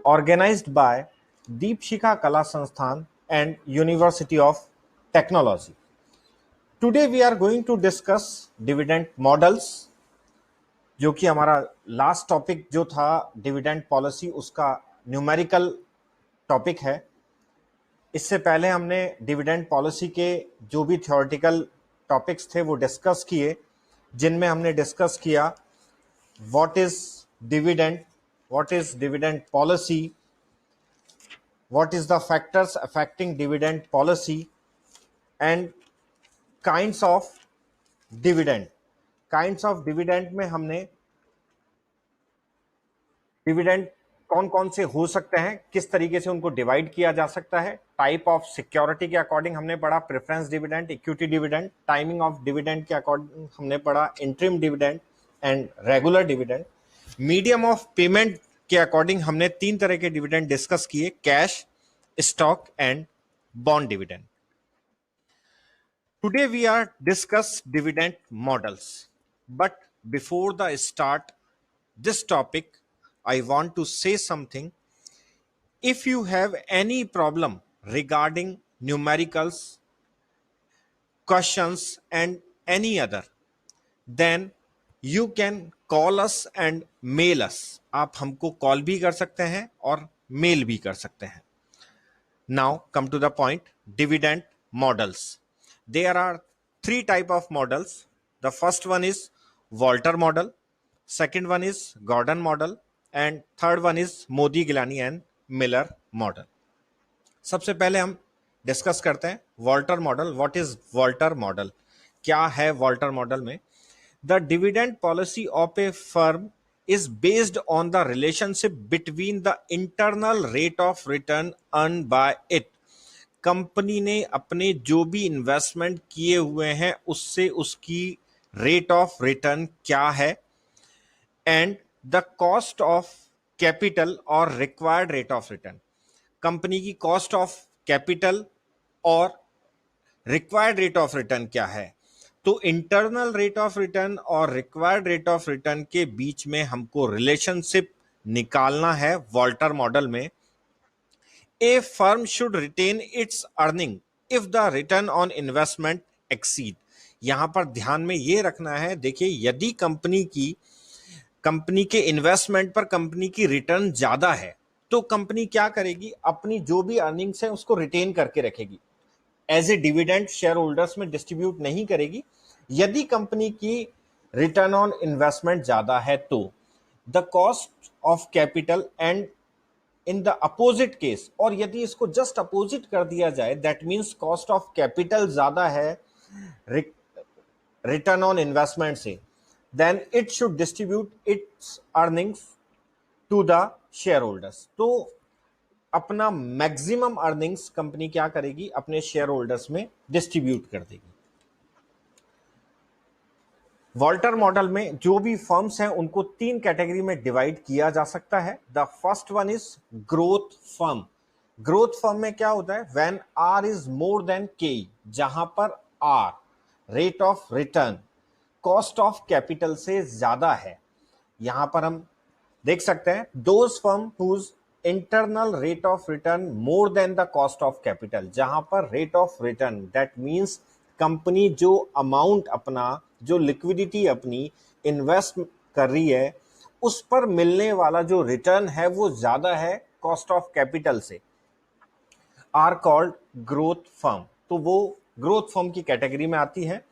organized by Deepshikha Kala Sansthan and University of Technology. Today we are going to discuss dividend models, जो कि हमारा last topic जो था dividend policy उसका numerical topic है। इससे पहले हमने डिविडेंड पॉलिसी के जो भी थ्योरेटिकल टॉपिक्स थे वो डिस्कस किए, जिनमें हमने डिस्कस किया what is dividend policy, what is the factors affecting dividend policy and kinds of dividend में हमने डिविडेंड कौन कौन से हो सकते हैं, किस तरीके से उनको डिवाइड किया जा सकता है, टाइप ऑफ सिक्योरिटी के अकॉर्डिंग हमने पढ़ा preference dividend, equity dividend, timing of dividend के अकॉर्डिंग हमने पढ़ा interim dividend and regular dividend, medium of payment के अकॉर्डिंग हमने 3 तरह के डिविडेंड डिस्कस किए, cash, stock and bond dividend. Today we are discuss dividend models, but before the start this topic I want to say something. If you have any problem regarding numericals, questions and any other, then you can call us and mail us. आप हमको call भी कर सकते हैं और mail भी कर सकते हैं। Now come to the point, dividend models. There are 3 type of models. The first one is Walter model, second one is Gordon model and third one is Modi, Gilani and Miller model. सबसे पहले हम discuss करते हैं Walter model. What is Walter model, क्या है Walter model में? The dividend policy of A firm is based on the relationship between the internal rate of return earned by it. Company ने अपने जो भी इन्वेस्टमेंट किए हुए हैं उससे उसकी रेट ऑफ रिटर्न क्या है, and the cost of capital और required rate of return. Company की कॉस्ट ऑफ कैपिटल और रिक्वायर्ड रेट ऑफ रिटर्न क्या है। तो इंटरनल रेट ऑफ रिटर्न और रिक्वायर्ड रेट ऑफ रिटर्न के बीच में हमको रिलेशनशिप निकालना है वॉल्टर मॉडल में। A firm should retain its earning if the return on investment exceed. यहां पर ध्यान में ये रखना है, देखिए यदि कंपनी के इन्वेस्टमेंट पर कंपनी की रिटर्न ज्यादा है तो कंपनी क्या करेगी, अपनी जो भी अर्निंग्स है उसको रिटेन करके रखेगी, as a dividend share holders में डिस्ट्रीब्यूट नहीं करेगी। यदि कंपनी की रिटर्न ऑन इन्वेस्टमेंट ज्यादा है तो the cost of capital and in the opposite case, और यदि इसको जस्ट अपोजिट कर दिया जाए, that means cost of capital ज्यादा है रिटर्न ऑन इन्वेस्टमेंट से, then it should distribute its earnings to the share holders. तो अपना मैक्सिमम अर्निंग्स कंपनी क्या करेगी, अपने शेयर होल्डर्स में डिस्ट्रीब्यूट कर देगी। वॉल्टर मॉडल में जो भी फर्म्स हैं उनको 3 कैटेगरी में डिवाइड किया जा सकता है। The first one is growth firm. Growth firm में क्या होता है, when are is more than K, जहां पर R rate of return cost of capital से ज्यादा है। यहां पर हम देख सकते हैं those firm whose internal rate of return more than the cost of capital, जहां पर rate of return that means company जो अमाउंट अपना, जो लिक्विडिटी अपनी इन्वेस्ट कर रही है उस पर मिलने वाला जो रिटर्न है वो ज्यादा है कॉस्ट ऑफ कैपिटल से, आर कॉल्ड ग्रोथ फर्म। तो वो ग्रोथ फर्म की कैटेगरी में आती है।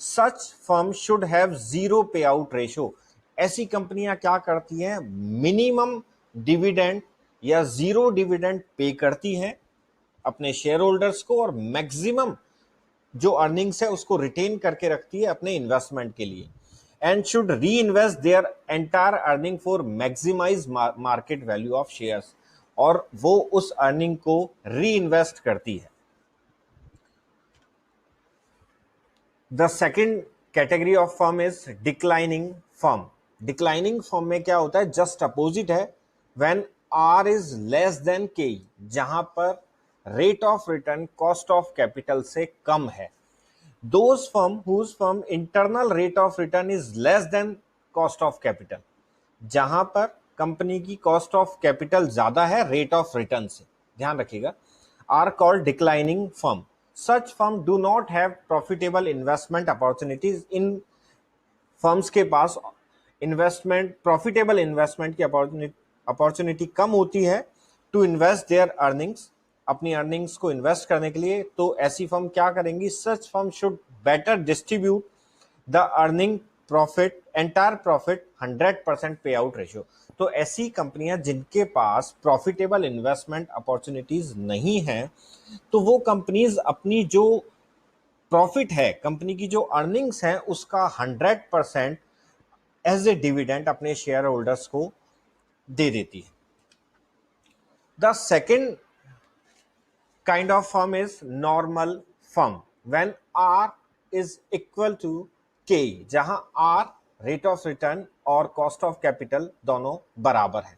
सच फर्म शुड हैव 0 पे आउट रेशो। ऐसी कंपनियां क्या करती हैं, मिनिमम डिविडेंड या 0 डिविडेंड पे करती हैं अपने शेयर होल्डर्स को, और मैक्सिमम जो अर्निंग्स है उसको रिटेन करके रखती है अपने इन्वेस्टमेंट के लिए, and should reinvest their entire earning for maximize market value of shares, और वो उस अर्निंग को री इन्वेस्ट करती है। The second category of firm is declining firm. Declining firm में क्या होता है, जस्ट अपोजिट है, when are is less than K, जहां पर rate of return cost of capital से कम है। Those firm whose firm internal rate of return is less then cost of capital, जहां पर कंपनी की कॉस्ट ऑफ कैपिटल ज्यादा है रेट ऑफ रिटर्न से, ध्यान रखिएगा, are called declining firm. Such firm do not have profitable investment opportunities. इन firms के पास इन्वेस्टमेंट, प्रॉफिटेबल इन्वेस्टमेंट की अपॉर्चुनिटी कम होती है टू इन्वेस्ट देयर अर्निंग्स, अपनी अर्निंग्स को इन्वेस्ट करने के लिए. तो ऐसी फर्म क्या करेंगी? Such firm should better distribute the earning profit, entire profit 100% pay out ratio. तो ऐसी कंपनियां जिनके पास प्रॉफिटेबल इन्वेस्टमेंट अपॉर्चुनिटीज नहीं है, तो वो कंपनीज अपनी जो प्रॉफिट है, कंपनी की जो अर्निंग्स है, उसका 100% एज ए डिविडेंड अपने शेयर होल्डर्स को दे देती है. The second kind of firm is normal firm when R is equal to K, जहां R rate of return और cost of capital दोनों बराबर है.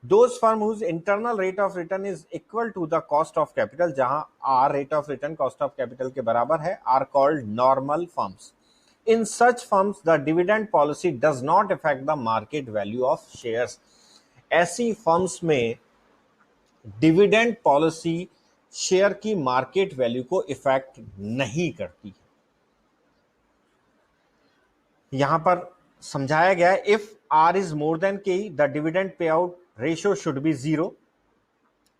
Those firm whose internal rate of return is equal to the cost of capital, जहां R rate of return cost of capital के बराबर है, are called normal firms. In such firms the dividend policy does not affect the market value of shares. ऐसी firms में dividend policy share की market value को effect नहीं करती है. यहां पर समझाया गया है, if R is more than के, the dividend pay out ratio should be 0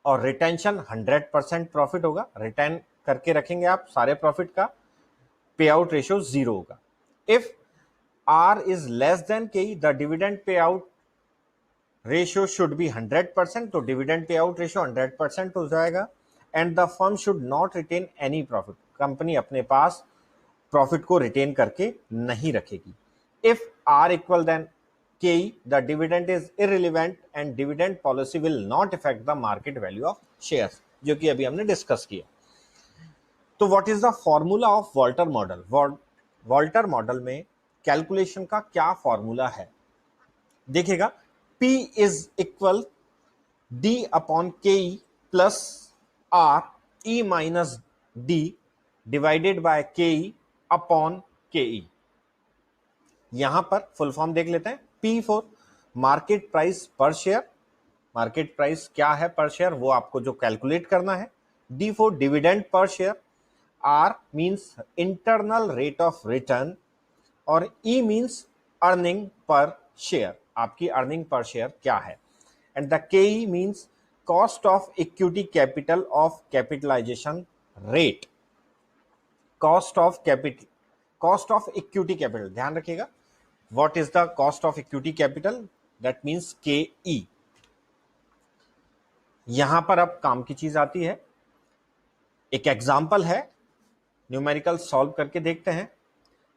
और रिटेंशन 100% प्रॉफिट होगा. रिटेन करके रखेंगे आप सारे प्रॉफिट का, पे आउट रेशियो 0 होगा. If R is less than के, the dividend pay out ratio should be 100%, तो डिविडेंड पे आउट रेशियो 100% हो जाएगा. And the firm should not retain any profit, company अपने पास प्रॉफिट को रिटेन करके नहीं रखेगी. इफ आर इक्वल देन के, the dividend is irrelevant and dividend policy will not effect the market value of shares, जो कि अभी हमने डिस्कस किया. तो what is the formula of Walter model? Walter model में कैलकुलेशन का क्या फॉर्मूला है? देखिएगा, P is equal D upon KE plus R E minus D divided by KE upon KE. यहां पर फुल फॉर्म देख लेते हैं. P for market price per share, market price क्या है पर शेयर वो आपको जो कैलकुलेट करना है. D for dividend per share, R means internal rate of return और E means earning per share, आपकी अर्निंग पर शेयर क्या है. And the KE means cost of equity capital of capitalization rate, cost of capital, cost of equity capital. ध्यान रखिएगा, what is the cost of equity capital? That means KE. यहां पर अब काम की चीज आती है, एक एग्जांपल है, न्यूमेरिकल सॉल्व करके देखते हैं.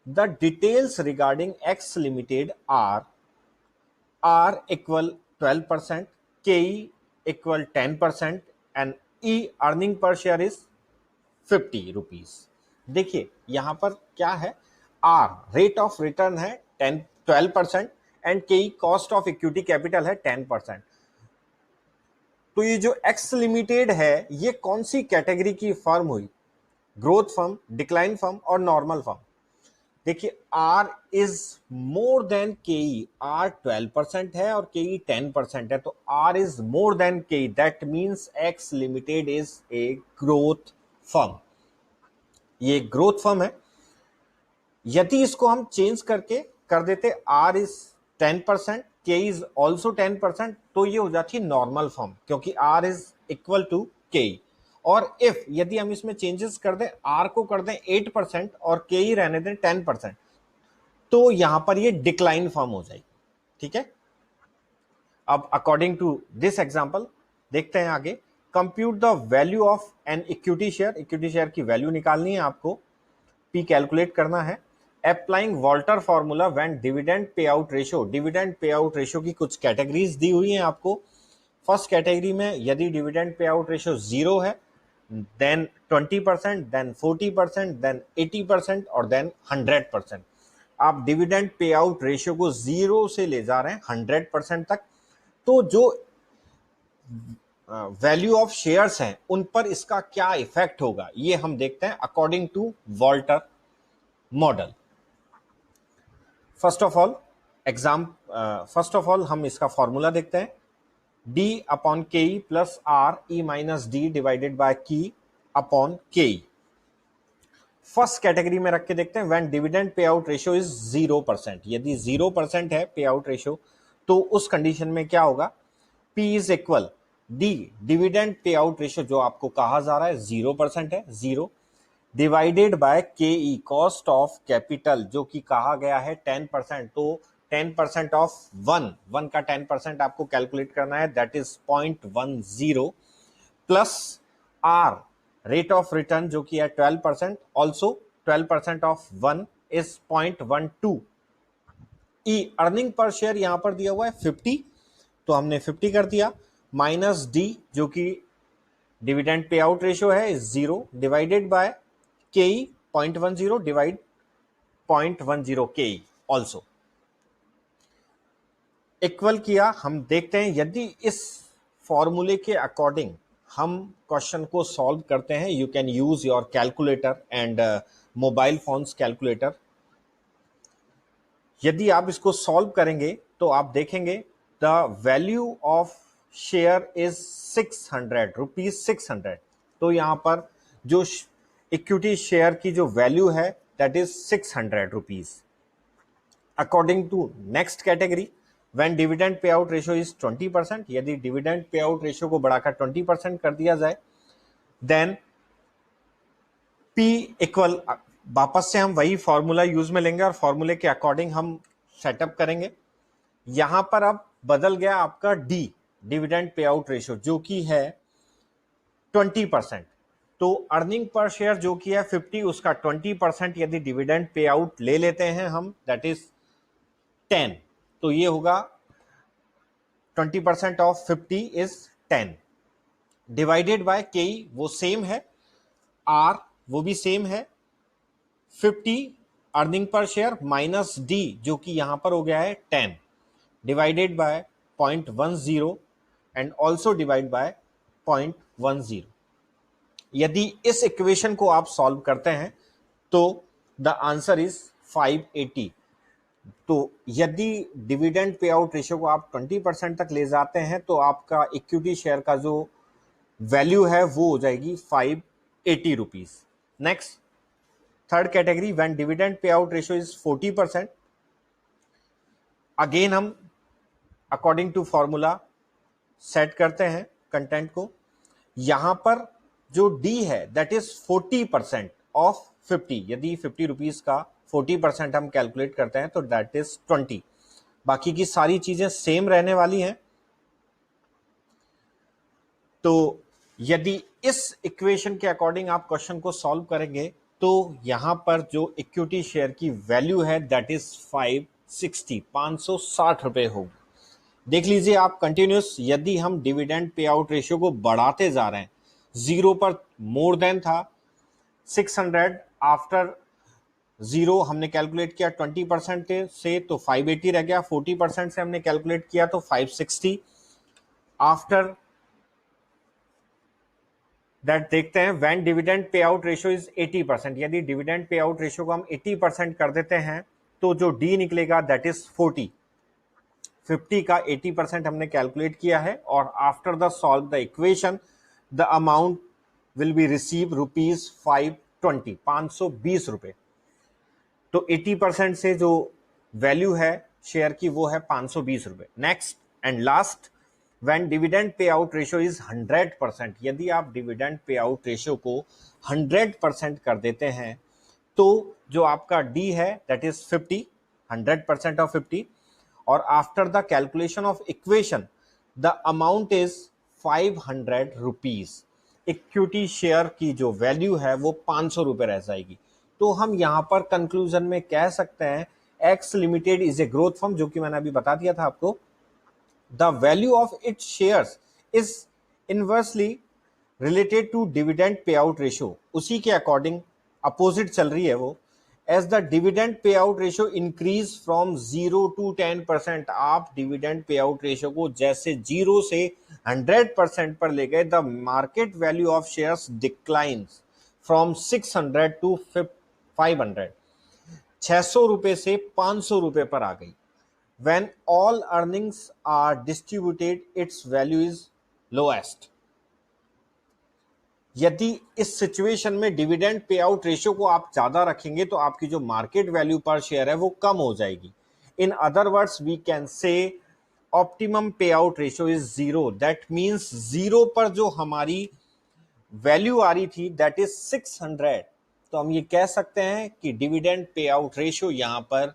The details regarding X limited are R equal 12%, KE equal 10% and E earning per share is 50 rupees. देखिए यहां पर क्या है, R rate of return है 12% and KE cost of equity capital है 10%. तो ये जो X लिमिटेड है ये कौन सी कैटेगरी की फर्म हुई? ग्रोथ फर्म, डिक्लाइन फर्म और नॉर्मल फर्म. देखिए R is more than KE, R 12% है और KE 10% है, तो R is more than KE, that means X limited is a growth firm. ये ग्रोथ फर्म है. यदि इसको हम चेंज करके कर देते R is 10%, KE is also 10%, तो ये हो जाती है नॉर्मल फर्म, क्योंकि R is equal to KE. और इफ यदि हम इसमें चेंजेस कर दें, R को कर दें 8% और KE रहने दें 10%, तो यहां पर ये डिक्लाइन फर्म हो जाएगी. ठीक है, अब अकॉर्डिंग टू दिस एग्जांपल देखते हैं आगे. Compute the value of an equity share, equity share की वैल्यू निकालनी है आपको, P कैलकुलेट करना है. Applying Walter formula when dividend pay out ratio, dividend pay out ratio की कुछ कैटेगरीज दी हुई हैं आपको. फर्स्ट कैटेगरी में यदि डिविडेंड पे आउट रेशियो 0 है, then 20%, then 40%, then 80% और then 100%. आप डिविडेंड पे आउट रेशियो को 0 से ले जा रहे हैं 100% तक, तो जो वैल्यू ऑफ शेयर्स हैं उन पर इसका क्या इफेक्ट होगा ये हम देखते हैं according to Walter model. First of all first of all हम इसका फॉर्मूला देखते हैं, D upon K E plus R E minus D divided by की upon K E. First category में रख के देखते हैं, when dividend pay out ratio is 0%, यदि 0% है पे आउट रेशियो तो उस कंडीशन में क्या होगा, P is equal D dividend pay out ratio जो आपको कहा जा रहा है 0% है, 0 divided by K E cost of capital जो कि कहा गया है 10%, तो 10% ऑफ 1 का 10% आपको कैलकुलेट करना है, that is 0.10 plus R rate of return जो कि है 12%, also 12% of 1 is 0.12। E earning per share यहां पर दिया हुआ है 50, तो हमने 50 कर दिया, माइनस डी जो कि डिविडेंड पे आउट रेशियो है is 0 divided by K E 0.10 divide 0.10 के ई ऑल्सो इक्वल किया। हम देखते हैं यदि इस फॉर्मूले के अकॉर्डिंग हम क्वेश्चन को सॉल्व करते हैं, you can use your calculator and mobile phones calculator. यदि आप इसको सॉल्व करेंगे तो आप देखेंगे the value of share is 600 rupees 600, तो यहां पर जो इक्विटी शेयर की जो वैल्यू है that is 600 rupees. According to next category, when dividend pay out ratio is 20%, यदि डिविडेंड पे आउट रेशियो को बढ़ाकर 20% कर दिया जाए, देन P इक्वल, वापस से हम वही फॉर्मूला यूज में लेंगे और फॉर्मूले के अकॉर्डिंग हम सेटअप करेंगे। यहां पर अब बदल गया आपका D dividend pay out ratio जो कि है 20%, तो अर्निंग पर शेयर जो कि है 50 उसका 20% यदि डिविडेंड पे आउट ले लेते हैं हम, दैट इज 10, तो ये होगा 20% ऑफ 50 इज 10 डिवाइडेड बाय के वो सेम है, आर वो भी सेम है, 50 earning per share minus D जो कि यहां पर हो गया है 10 divided by 0.10 and also divide by 0.10। यदि इस इक्वेशन को आप सॉल्व करते हैं तो द आंसर इज 580। तो यदि डिविडेंड पे आउट रेशियो को आप 20% तक ले जाते हैं तो आपका इक्विटी शेयर का जो वैल्यू है वो हो जाएगी 580 rupees. Next third category, when dividend pay out ratio is 40%, again हम अकॉर्डिंग टू फॉर्मूला सेट करते हैं कंटेंट को। यहां पर जो डी है दैट इज 40% ऑफ 50, यदि 50 रुपीज का 40% हम कैलकुलेट करते हैं तो दैट इज 20। बाकी की सारी चीजें सेम रहने वाली हैं। तो यदि इस इक्वेशन के अकॉर्डिंग आप क्वेश्चन को सॉल्व करेंगे तो यहां पर जो इक्विटी शेयर की वैल्यू है दैट इज 560 रुपए होगी। देख लीजिए आप कंटिन्यूस, यदि हम डिविडेंड पे आउट रेशियो को बढ़ाते जा रहे हैं, 0 पर मोर देन था 600, आफ्टर 0 हमने कैलकुलेट किया 20% से तो 580 रह गया, 40% से हमने कैलकुलेट किया तो 560, आफ्टर दैट देखते हैं when dividend pay out ratio is 80%, यदि डिविडेंड पे आउट रेशियो को हम 80% कर देते हैं तो जो डी निकलेगा दैट इज 40। 50 का 80% हमने कैलकुलेट किया है और after the solve the equation the amount will be receive rupees 520, 520 रुपए। तो 80% से जो वैल्यू है शेयर की वो है 520 रुपए। Next and last, when dividend pay out ratio is 100%, यदि आप डिविडेंड पे आउट रेशियो को 100% कर देते हैं तो जो आपका डी है दैट इज 50, 100% ऑफ 50, और after the calculation of equation the amount is 500 rupees. Equity share की जो वैल्यू है वो 500 रुपए रह जाएगी। तो हम यहां पर कंक्लूजन में कह सकते हैं X limited is a growth firm, जो कि मैंने अभी बता दिया था आपको। The value of its shares is inversely related to dividend pay out ratio, उसी के अकॉर्डिंग अपोजिट चल रही है वो। As the dividend pay out ratio increase from 0 to 10%, आप डिविडेंड पे आउट रेशियो को जैसे 0 से 100% पर ले गए, the market value of shares declines from 600 to 500, 600 रुपए से 500 रुपए पर आ गई। when all earnings are distributed its value is lowest। यदि इस सिचुएशन में डिविडेंड पे आउट रेशियो को आप ज्यादा रखेंगे तो आपकी जो मार्केट वैल्यू पर शेयर है वो कम हो जाएगी। In other words we can say optimum pay out ratio is zero. That means zero पर जो हमारी वैल्यू आ रही थी दैट इज 600। तो हम ये कह सकते हैं कि डिविडेंड पे आउट रेशियो यहां पर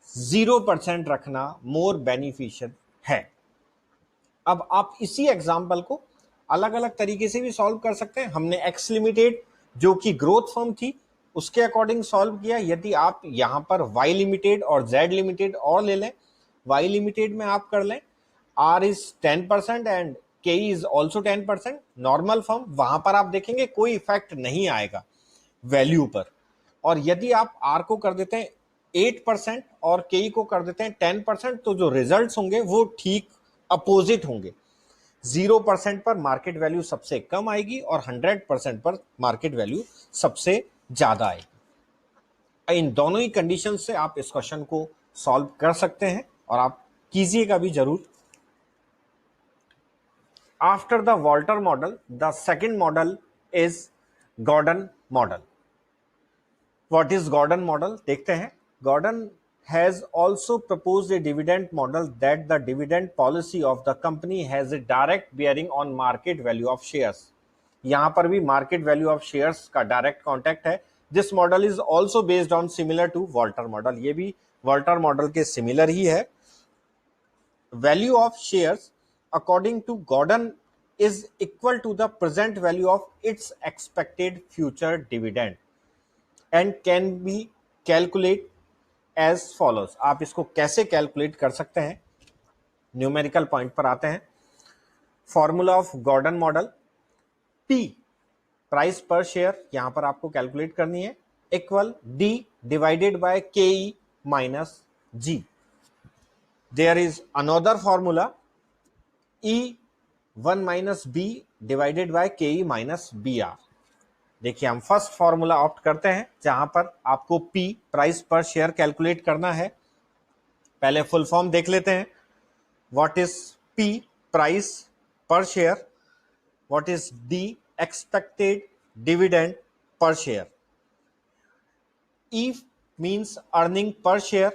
0% रखना मोर बेनिफिशियल है। अब आप इसी एग्जाम्पल को अलग अलग तरीके से भी सॉल्व कर सकते हैं। हमने एक्स लिमिटेड जो कि ग्रोथ फर्म थी उसके अकॉर्डिंग सॉल्व किया। यदि आप यहां पर वाई लिमिटेड और जेड लिमिटेड और ले लें, वाई लिमिटेड में आप कर लें आर इज 10% एंड के इज ऑल्सो 10%, नॉर्मल फर्म, वहां पर आप देखेंगे कोई इफेक्ट नहीं आएगा वैल्यू पर। और यदि आप आर को कर देते हैं 8% और के को कर देते हैं 10%, तो जो रिजल्ट्स होंगे वो ठीक अपोजिट होंगे। 0% पर मार्केट वैल्यू सबसे कम आएगी और 100% पर मार्केट वैल्यू सबसे ज्यादा आएगी। इन दोनों ही कंडीशन से आप इस क्वेश्चन को सॉल्व कर सकते हैं और आप कीजिएगा भी जरूर। After the Walter model the second model is Gordon model. What is Gordon model देखते हैं। Gordon has also proposed a dividend model that the dividend policy of the company has a direct bearing on market value of shares। यहां पर भी market value of shares का direct contact है। This model is also based on similar to Walter model। ये भी Walter model के similar ही है। Value of shares according to Gordon is equal to the present value of its expected future dividend and can be calculated as follows. आप इसको कैसे calculate कर सकते हैं, न्यूमेरिकल पॉइंट पर आते हैं। Formula of Gordon model, P price per share यहां पर आपको कैलकुलेट करनी है, equal D divided by K E minus G. There is another formula E 1 minus B divided by K E minus B are. देखिए हम first formula opt करते हैं जहां पर आपको P price per share calculate करना है। पहले फुल फॉर्म देख लेते हैं। What is P price per share, what is D expected dividend per share, E means earning per share,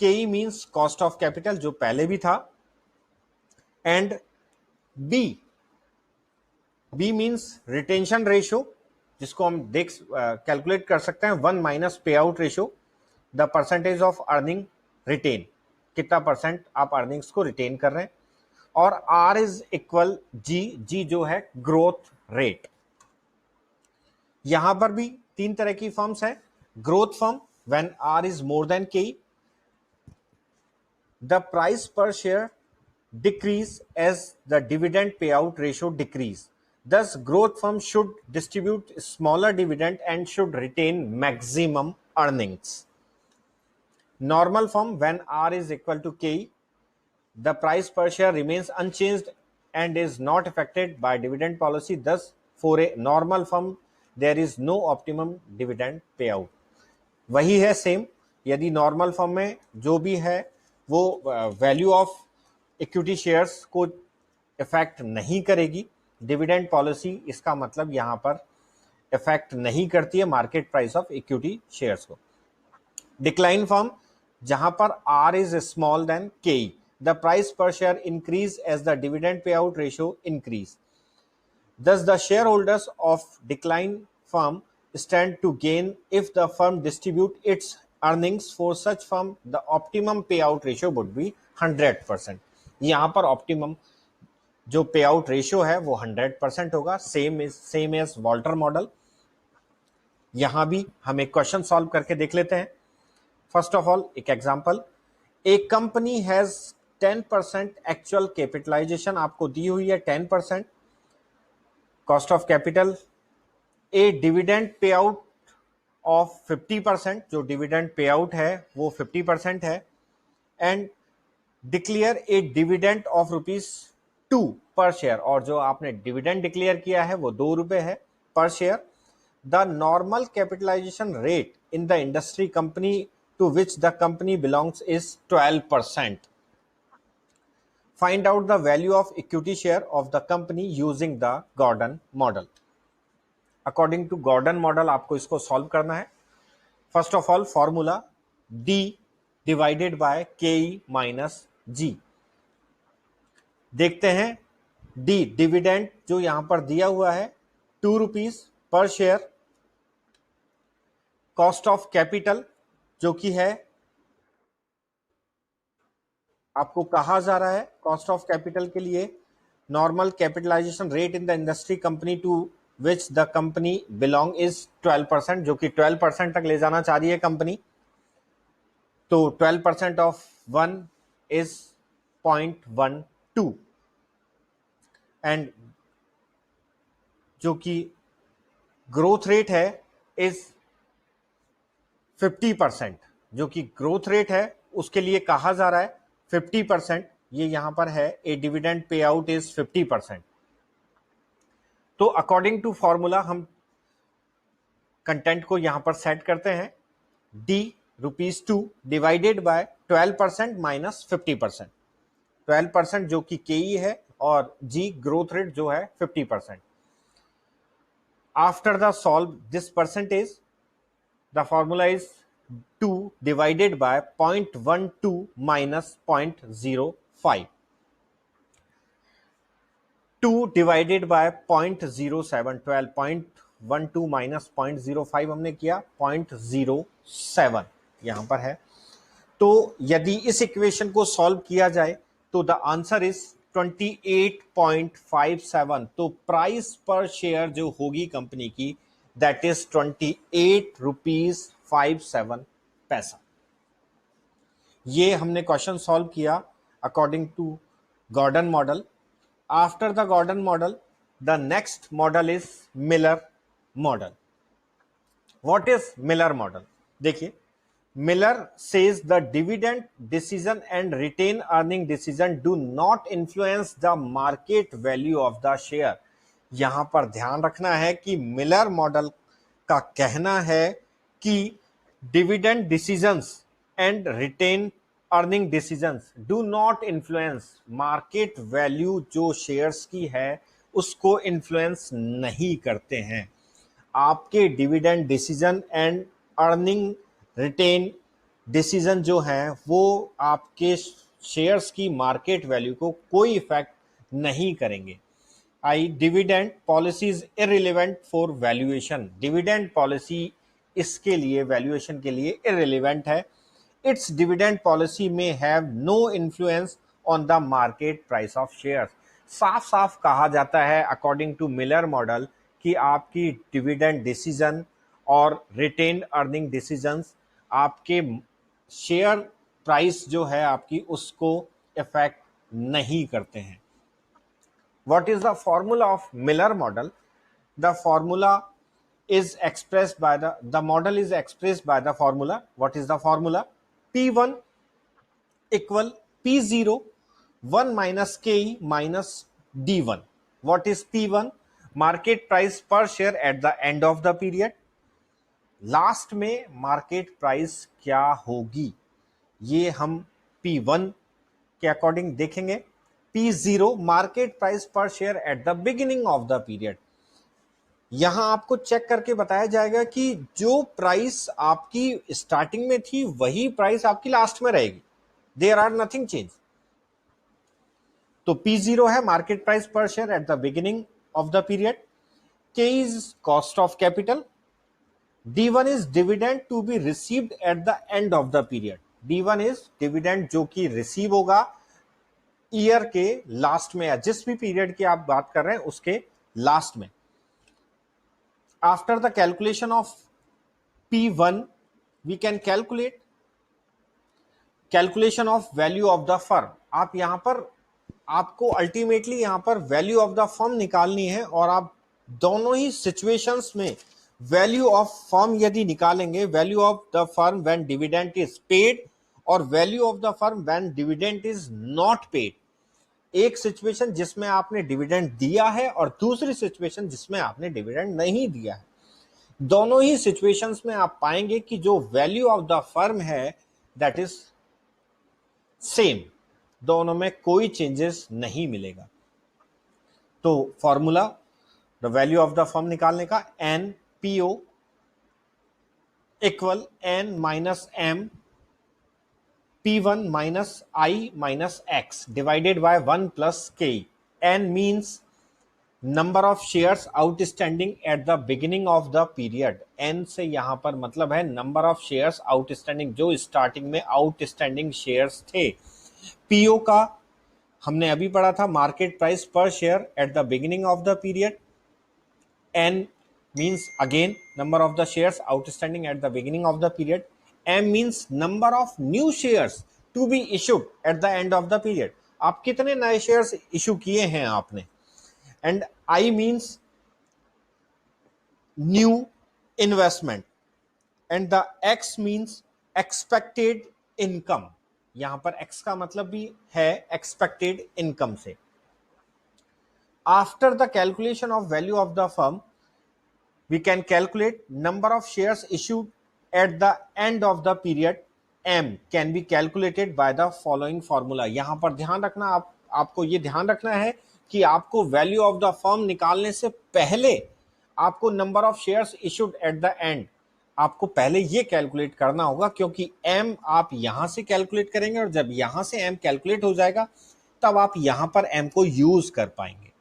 K means cost of capital जो पहले भी था, and b means retention ratio जिसको हम कैलकुलेट कर सकते हैं 1 minus pay out ratio, the percentage of earning retain, कितना परसेंट आप अर्निंग्स को रिटेन कर रहे हैं, और आर इज इक्वल जी जो है ग्रोथ रेट। यहां पर भी तीन तरह की फर्म्स है। Growth firm when are is more than के, the price per share decrease as the dividend pay out ratio decrease. Thus, growth firm should distribute smaller dividend and should retain maximum earnings. Normal firm, when R is equal to K, the price per share remains unchanged and is not affected by dividend policy. Thus, for a normal firm, there is no optimum dividend payout. वही है same, यदि normal firm में जो भी है वो value of equity shares को effect नहीं करेगी, डिविडेंड पॉलिसी इसका मतलब यहां पर इफेक्ट नहीं करती है market price of equity shares को। डिक्लाइन फर्म जहां पर आर इज स्मॉल देन के, the price per share increase as the dividend pay out ratio increase. Thus, the shareholders of decline firm stand to gain if the firm distribute its earnings for such firm, the optimum payout ratio would be 100%। यहां पर optimum जो पे out ratio है वो 100% होगा, same as Walter model. यहां भी हम एक क्वेश्चन सॉल्व करके देख लेते हैं। फर्स्ट ऑफ ऑल एक example, a company has 10% actual capitalization आपको दी हुई है 10%, cost of capital, a dividend pay out of 50%, जो डिविडेंड पे आउट है वो 50% है, and declare a dividend of ₹2 per share, और जो आपने डिविडेंड डिक्लेयर किया है वो ₹2 है per share. The normal capitalization rate in the industry company to which the company belongs is 12%. Find out the value of equity share of the company using the Gordon model. According to Gordon model आपको इसको solve करना है. First of all, formula D divided by KE minus G. देखते हैं D dividend जो यहां पर दिया हुआ है 2 rupees per share. Cost of capital जो कि है आपको कहा जा रहा है कॉस्ट ऑफ कैपिटल के लिए normal capitalization rate in the industry company to which the company belong is 12%, जो कि 12% तक ले जाना चाह रही है कंपनी. तो 12% ऑफ 1 इज 0.12 एंड जो कि ग्रोथ रेट है इज 50%, जो कि ग्रोथ रेट है उसके लिए कहा जा रहा है 50%. ये यहां पर है ए डिविडेंड पे आउट इज 50%. तो अकॉर्डिंग टू फॉर्मूला हम कंटेंट को यहां पर सेट करते हैं. D ₹2 divided by 12% minus 50%. 12% जो कि केई है और जी ग्रोथ रेट जो है 50%. After the solve this percentage the formula is 2 divided by 0.12 minus 0.05. 2 divided by 0.07, 12.12 minus 0.05 हमने किया 0.07 यहां पर है. तो यदि इस इक्वेशन को सॉल्व किया जाए तो द आंसर इज 28.57. तो प्राइस पर शेयर जो होगी कंपनी की that is 28 rupees 57 पैसा. ये हमने क्वेश्चन सॉल्व किया according to Gordon model. After the Gordon model the next model is Miller model. What is Miller model? देखिए, Miller says the dividend decision and retain earning decision do not influence the market value of the share. यहां पर ध्यान रखना है कि Miller model का कहना है कि dividend decisions and retain earning decisions do not influence market value जो शेयर्स की है उसको इन्फ्लुएंस नहीं करते हैं. आपके dividend decision and earning retain decision जो हैं वो आपके शेयर्स की मार्केट वैल्यू को कोई इफेक्ट नहीं करेंगे. Dividend policy is irrelevant for valuation. Dividend policy इसके लिए वैल्यूएशन के लिए इररिलेवेंट है. इट्स डिविडेंड पॉलिसी में have no influence on the market price of shares. साफ साफ कहा जाता है अकॉर्डिंग टू मिलर मॉडल कि आपकी डिविडेंड डिसीजन और रिटेन्ड अर्निंग डिसीजंस आपके शेयर प्राइस जो है आपकी उसको इफेक्ट नहीं करते हैं. What is the formula of Miller model? The formula is expressed by the model is expressed by the formula. What is the formula? P1 equal P0 1 minus KE minus D1. What is P1? Market price per share at the end of the period. Last में market price क्या होगी ये हम P1 के according देखेंगे. P0 market price per share at the beginning of the period. यहां आपको check करके बताया जाएगा कि जो प्राइस आपकी स्टार्टिंग में थी वही प्राइस आपकी लास्ट में रहेगी. There are nothing change. तो P0 है market price per share at the beginning of the period. K is cost of capital. D1 is dividend to be received at the end of the period. D1 is dividend जो कि receive होगा year के last में या जिस भी period की आप बात कर रहे हैं उसके लास्ट में. After the calculation of P1 we can calculation of value of the firm. आप यहां पर आपको अल्टीमेटली यहां पर वैल्यू ऑफ द फर्म निकालनी है और आप दोनों ही सिचुएशंस में वैल्यू ऑफ फर्म यदि निकालेंगे, value of the firm when dividend is paid और value of the firm when dividend is not paid. एक सिचुएशन जिसमें आपने डिविडेंड दिया है और दूसरी सिचुएशन जिसमें आपने डिविडेंड नहीं दिया है. दोनों ही सिचुएशंस में आप पाएंगे कि जो वैल्यू ऑफ द फर्म है दैट इज सेम, दोनों में कोई चेंजेस नहीं मिलेगा। तो formula the value of the firm निकालने का, n P O equal n minus m P1 minus I minus X divided by 1 plus K. N means number of shares outstanding at the beginning of the period. N से यहां पर मतलब है number of shares outstanding, जो starting में outstanding shares थे। PO का हमने अभी पढ़ा था market price per share at the beginning of the period. N means again number of the shares outstanding at the beginning of the period. M means number of new shares to be issued at the end of the period. आप कितने नए shares issue किए हैं आपने। And I means new investment and the X means expected income। यहां पर X का मतलब भी है expected income से। After the calculation of value of the firm, we can calculate number of shares issued at the end of the period. M can be calculated by the following formula। यहां पर ध्यान रखना, आपको ये ध्यान रखना है कि आपको वैल्यू ऑफ द फर्म निकालने से पहले आपको number of shares issued at the and आपको पहले ये कैलकुलेट करना होगा, क्योंकि M आप यहां से कैलकुलेट करेंगे और जब यहां से M कैलकुलेट हो जाएगा तब आप यहां पर M को यूज कर पाएंगे।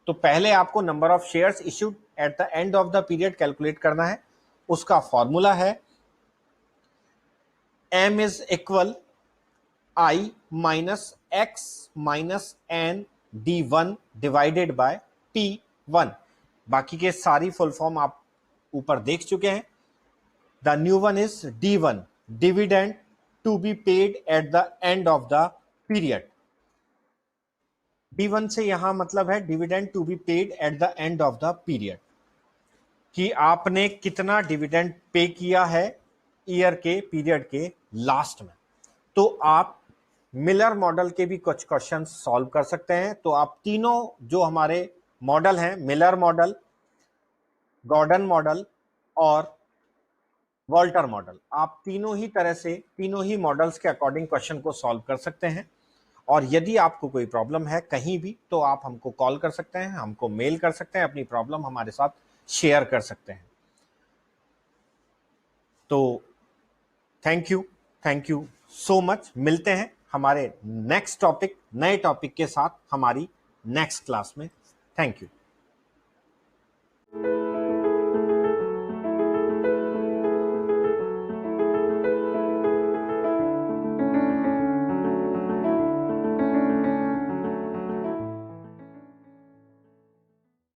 तो पहले आपको number of shares issued at the end of the period calculate करना है। उसका फॉर्मूला है M is equal I minus X minus N D1 divided by P1। बाकी के सारी फुल फॉर्म आप ऊपर देख चुके हैं। The new one is D1 dividend to be paid at the end of the period. D1 से यहां मतलब है dividend to be paid at the end of the period, कि आपने कितना डिविडेंड पे किया है ईयर के पीरियड के लास्ट में। तो आप मिलर मॉडल के भी कुछ क्वेश्चन सॉल्व कर सकते हैं। तो आप तीनों जो हमारे मॉडल हैं, मिलर मॉडल, गॉर्डन मॉडल और वॉल्टर मॉडल, आप तीनों ही तरह से तीनों ही मॉडल्स के अकॉर्डिंग क्वेश्चन को सॉल्व कर सकते हैं। और यदि आपको कोई प्रॉब्लम है कहीं भी तो आप हमको कॉल कर सकते हैं, हमको मेल कर सकते हैं, अपनी प्रॉब्लम हमारे साथ शेयर कर सकते हैं। तो थैंक यू सो मच। मिलते हैं हमारे नेक्स्ट टॉपिक, नए टॉपिक के साथ हमारी नेक्स्ट क्लास में। Thank you.